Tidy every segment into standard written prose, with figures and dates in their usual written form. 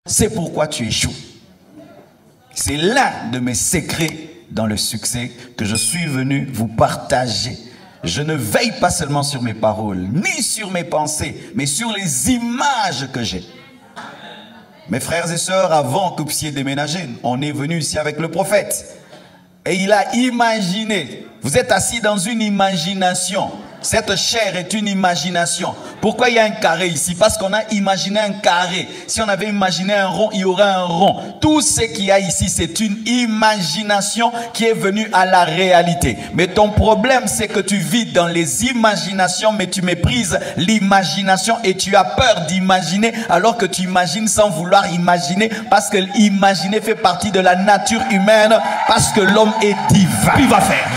c'est pourquoi tu échoues. C'est l'un de mes secrets dans le succès que je suis venu vous partager. Je ne veille pas seulement sur mes paroles, ni sur mes pensées, mais sur les images que j'ai. Mes frères et sœurs, avant que vous puissiez déménager, on est venu ici avec le prophète. Et il a imaginé. Vous êtes assis dans une imagination. Cette chair est une imagination. Pourquoi il y a un carré ici? Parce qu'on a imaginé un carré. Si on avait imaginé un rond, il y aurait un rond. Tout ce qu'il y a ici, c'est une imagination qui est venue à la réalité. Mais ton problème, c'est que tu vis dans les imaginations, mais tu méprises l'imagination et tu as peur d'imaginer alors que tu imagines sans vouloir imaginer, parce que l'imaginer fait partie de la nature humaine, parce que l'homme est divin. Il va faire.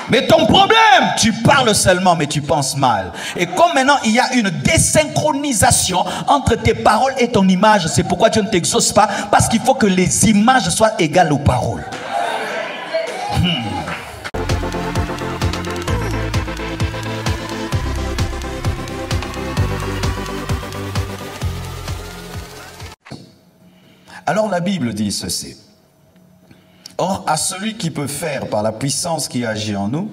Mais ton problème, tu parles seulement, mais tu penses mal. Et comme maintenant, il y a une désynchronisation entre tes paroles et ton image, c'est pourquoi Dieu ne t'exauce pas, parce qu'il faut que les images soient égales aux paroles. Alors la Bible dit ceci. Or, à celui qui peut faire par la puissance qui agit en nous,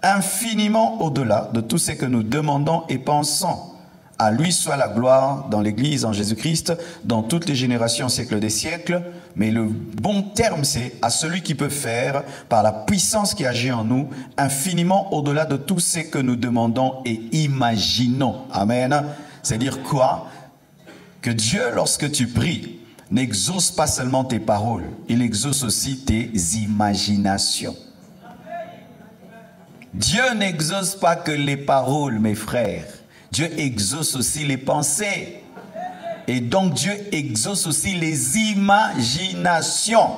infiniment au-delà de tout ce que nous demandons et pensons. À lui soit la gloire dans l'Église, en Jésus-Christ, dans toutes les générations, siècles des siècles. Mais le bon terme, c'est à celui qui peut faire par la puissance qui agit en nous, infiniment au-delà de tout ce que nous demandons et imaginons. Amen. C'est-à-dire quoi? Que Dieu, lorsque tu pries, n'exauce pas seulement tes paroles, il exauce aussi tes imaginations. Dieu n'exauce pas que les paroles, mes frères. Dieu exauce aussi les pensées. Et donc Dieu exauce aussi les imaginations.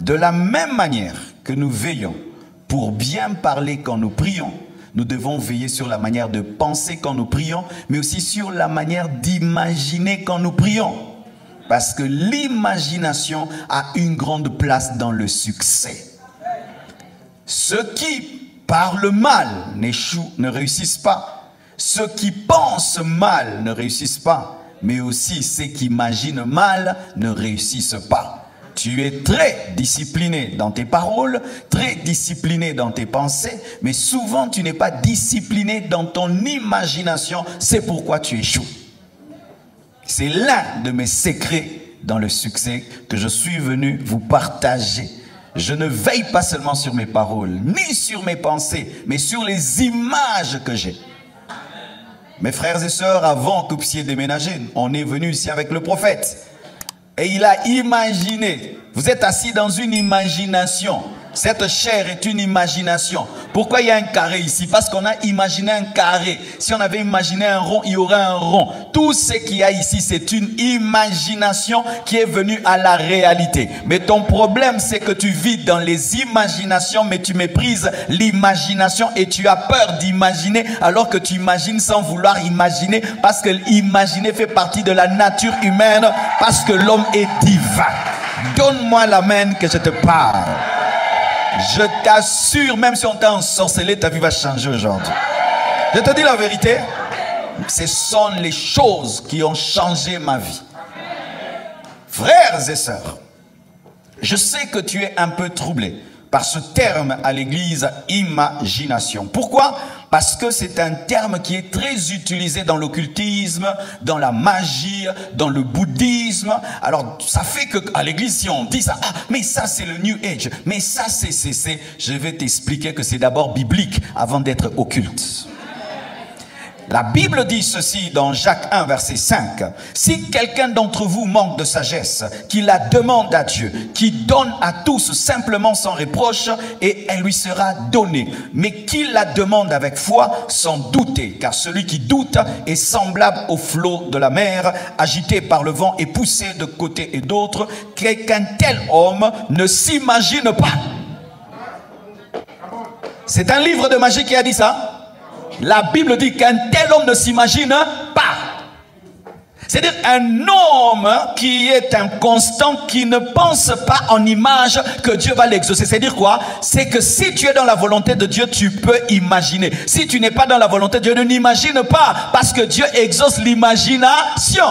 De la même manière que nous veillons pour bien parler quand nous prions, nous devons veiller sur la manière de penser quand nous prions, mais aussi sur la manière d'imaginer quand nous prions. Parce que l'imagination a une grande place dans le succès. Ceux qui parlent mal n'échouent, ne réussissent pas. Ceux qui pensent mal ne réussissent pas. Mais aussi ceux qui imaginent mal ne réussissent pas. Tu es très discipliné dans tes paroles, très discipliné dans tes pensées, mais souvent tu n'es pas discipliné dans ton imagination. C'est pourquoi tu échoues. C'est l'un de mes secrets dans le succès que je suis venu vous partager. Je ne veille pas seulement sur mes paroles, ni sur mes pensées, mais sur les images que j'ai. Mes frères et sœurs, avant que vous puissiez déménager, on est venu ici avec le prophète. Et il a imaginé. Vous êtes assis dans une imagination. Cette chair est une imagination. Pourquoi il y a un carré ici? Parce qu'on a imaginé un carré. Si on avait imaginé un rond, il y aurait un rond. Tout ce qu'il y a ici, c'est une imagination qui est venue à la réalité. Mais ton problème, c'est que tu vis dans les imaginations, mais tu méprises l'imagination et tu as peur d'imaginer alors que tu imagines sans vouloir imaginer, parce que l'imaginer fait partie de la nature humaine, parce que l'homme est divin. Donne-moi la main que je te parle. Je t'assure, même si on t'a ensorcelé, ta vie va changer aujourd'hui. Je te dis la vérité, ce sont les choses qui ont changé ma vie. Frères et sœurs, je sais que tu es un peu troublé par ce terme à l'église, imagination. Pourquoi? Parce que c'est un terme qui est très utilisé dans l'occultisme, dans la magie, dans le bouddhisme. Alors, ça fait qu'à l'église, si on dit ça, ah, mais ça c'est le New Age, mais ça c'est... Je vais t'expliquer que c'est d'abord biblique avant d'être occulte. La Bible dit ceci dans Jacques 1, verset 5. Si quelqu'un d'entre vous manque de sagesse, qu'il la demande à Dieu, qui donne à tous simplement sans reproche, et elle lui sera donnée. Mais qu'il la demande avec foi, sans douter, car celui qui doute est semblable au flot de la mer, agité par le vent et poussé de côté et d'autre, qu'un tel homme ne s'imagine pas. C'est un livre de magie qui a dit ça. La Bible dit qu'un tel homme ne s'imagine pas. C'est-à-dire un homme qui est inconstant, qui ne pense pas en image que Dieu va l'exaucer. C'est-à-dire quoi? C'est que si tu es dans la volonté de Dieu, tu peux imaginer. Si tu n'es pas dans la volonté de Dieu, ne n'imagine pas, parce que Dieu exauce l'imagination.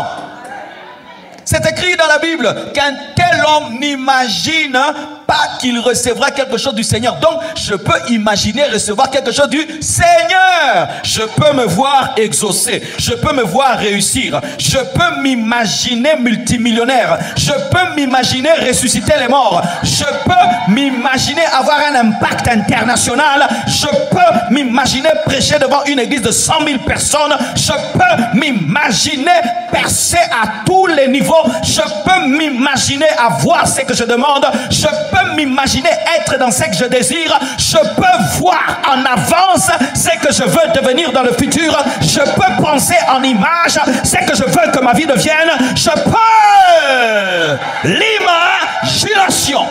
C'est écrit dans la Bible qu'un tel homme n'imagine pas qu'il recevra quelque chose du Seigneur. Donc, je peux imaginer recevoir quelque chose du Seigneur. Je peux me voir exaucer. Je peux me voir réussir. Je peux m'imaginer multimillionnaire. Je peux m'imaginer ressusciter les morts. Je peux m'imaginer avoir un impact international. Je peux m'imaginer prêcher devant une église de 100 000 personnes. Je peux m'imaginer percer à tous les niveaux. Je peux m'imaginer avoir ce que je demande. Je peux m'imaginer être dans ce que je désire. Je peux voir en avance ce que je veux devenir dans le futur. Je peux penser en image ce que je veux que ma vie devienne. Je peux l'imagination.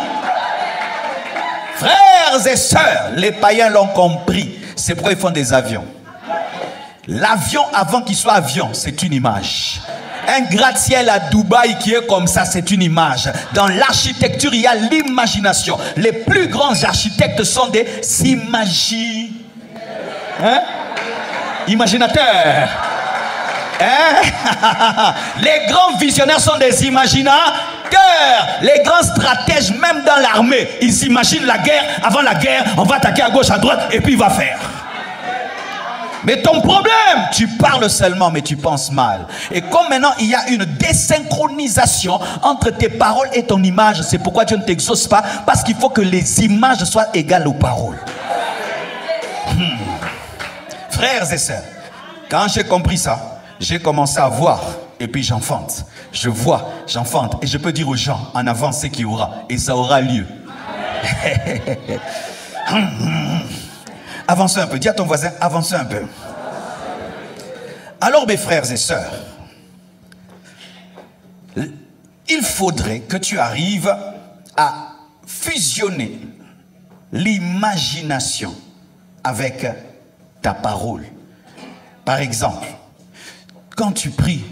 Frères et sœurs, les païens l'ont compris. C'est pourquoi ils font des avions. L'avion, avant qu'il soit avion, c'est une image. Un gratte-ciel à Dubaï qui est comme ça, c'est une image. Dans l'architecture, il y a l'imagination. Les plus grands architectes sont des imaginateurs. Les grands visionnaires sont des imaginateurs. Les grands stratèges, même dans l'armée, ils imaginent la guerre. Avant la guerre, on va attaquer à gauche, à droite, et puis il va faire. Mais ton problème, tu parles seulement, mais tu penses mal. Et comme maintenant, il y a une désynchronisation entre tes paroles et ton image, c'est pourquoi Dieu ne t'exauce pas, parce qu'il faut que les images soient égales aux paroles. Frères et sœurs, quand j'ai compris ça, j'ai commencé à voir, et puis j'enfante. Je vois, j'enfante, et je peux dire aux gens, en avant ce qu'il y aura, et ça aura lieu. Avancez un peu, dis à ton voisin, avancez un peu. Alors mes frères et sœurs, il faudrait que tu arrives à fusionner l'imagination avec ta parole. Par exemple, quand tu pries,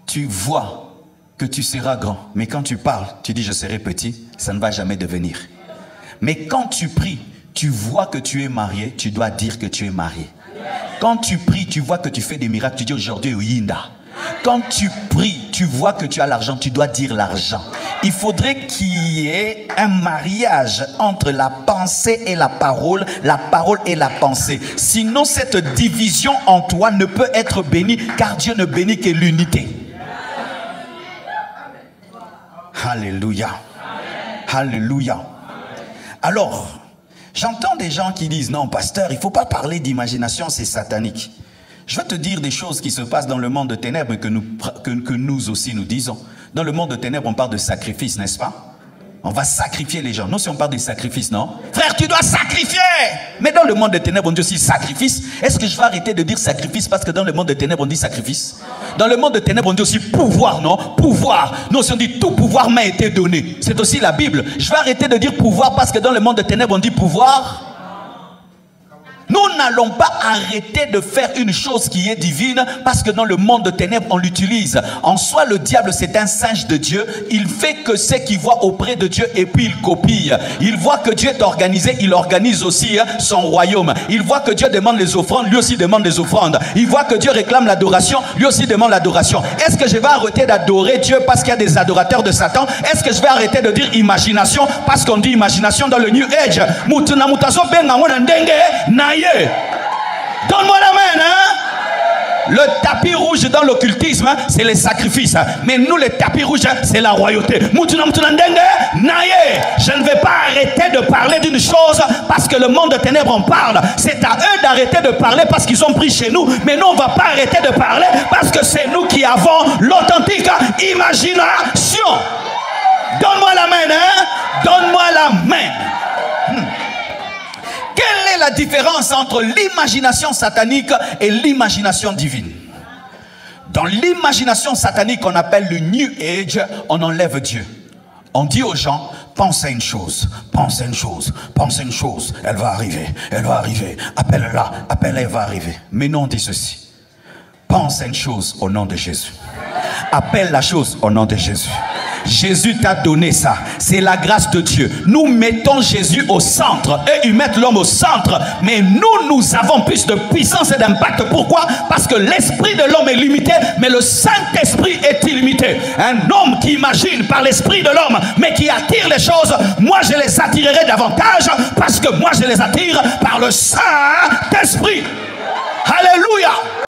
tu vois que tu seras grand, mais quand tu parles, tu dis je serai petit, ça ne va jamais devenir. Mais quand tu pries, tu vois que tu es marié, tu dois dire que tu es marié. Quand tu pries, tu vois que tu fais des miracles, tu dis aujourd'hui Yinda. Quand tu pries, tu vois que tu as l'argent, tu dois dire l'argent. Il faudrait qu'il y ait un mariage entre la pensée et la parole et la pensée. Sinon, cette division en toi ne peut être bénie, car Dieu ne bénit que l'unité. Alléluia. Alléluia. Alors, j'entends des gens qui disent, non, pasteur, il ne faut pas parler d'imagination, c'est satanique. Je vais te dire des choses qui se passent dans le monde de ténèbres que nous aussi nous disons. Dans le monde de ténèbres, on parle de sacrifice, n'est-ce pas? On va sacrifier les gens. Nous, si on parle de sacrifice, non? Frère, tu dois sacrifier! Mais dans le monde des ténèbres, on dit aussi sacrifice. Est-ce que je vais arrêter de dire sacrifice parce que dans le monde des ténèbres, on dit sacrifice? Dans le monde des ténèbres, on dit aussi pouvoir, non? Pouvoir. Nous aussi, on dit tout pouvoir m'a été donné. C'est aussi la Bible. Je vais arrêter de dire pouvoir parce que dans le monde des ténèbres, on dit pouvoir. Nous n'allons pas arrêter de faire une chose qui est divine parce que dans le monde de ténèbres, on l'utilise. En soi, le diable, c'est un singe de Dieu. Il fait que ce qu'il voit auprès de Dieu et puis il copie. Il voit que Dieu est organisé, il organise aussi son royaume. Il voit que Dieu demande les offrandes, lui aussi demande les offrandes. Il voit que Dieu réclame l'adoration, lui aussi demande l'adoration. Est-ce que je vais arrêter d'adorer Dieu parce qu'il y a des adorateurs de Satan? Est-ce que je vais arrêter de dire imagination parce qu'on dit imagination dans le New Age? Donne-moi la main, hein? Le tapis rouge dans l'occultisme, c'est les sacrifices. Mais nous, le tapis rouge, c'est la royauté. Je ne vais pas arrêter de parler d'une chose parce que le monde de ténèbres en parle. C'est à eux d'arrêter de parler parce qu'ils ont pris chez nous. Mais nous, on ne va pas arrêter de parler parce que c'est nous qui avons l'authentique imagination. Donne-moi la main, hein? Donne-moi la main. Quelle est la différence entre l'imagination satanique et l'imagination divine? Dans l'imagination satanique qu'on appelle le New Age, on enlève Dieu. On dit aux gens, pense à une chose, pense à une chose, pense à une chose, elle va arriver, appelle-la, appelle-la, elle va arriver. Mais non, on dit ceci, pense à une chose au nom de Jésus. Appelle la chose au nom de Jésus. Jésus t'a donné ça. C'est la grâce de Dieu. Nous mettons Jésus au centre. Et ils mettent l'homme au centre. Mais nous avons plus de puissance et d'impact. Pourquoi? Parce que l'esprit de l'homme est limité, mais le Saint-Esprit est illimité. Un homme qui imagine par l'esprit de l'homme, mais qui attire les choses, moi je les attirerai davantage, parce que moi je les attire par le Saint-Esprit. Alléluia.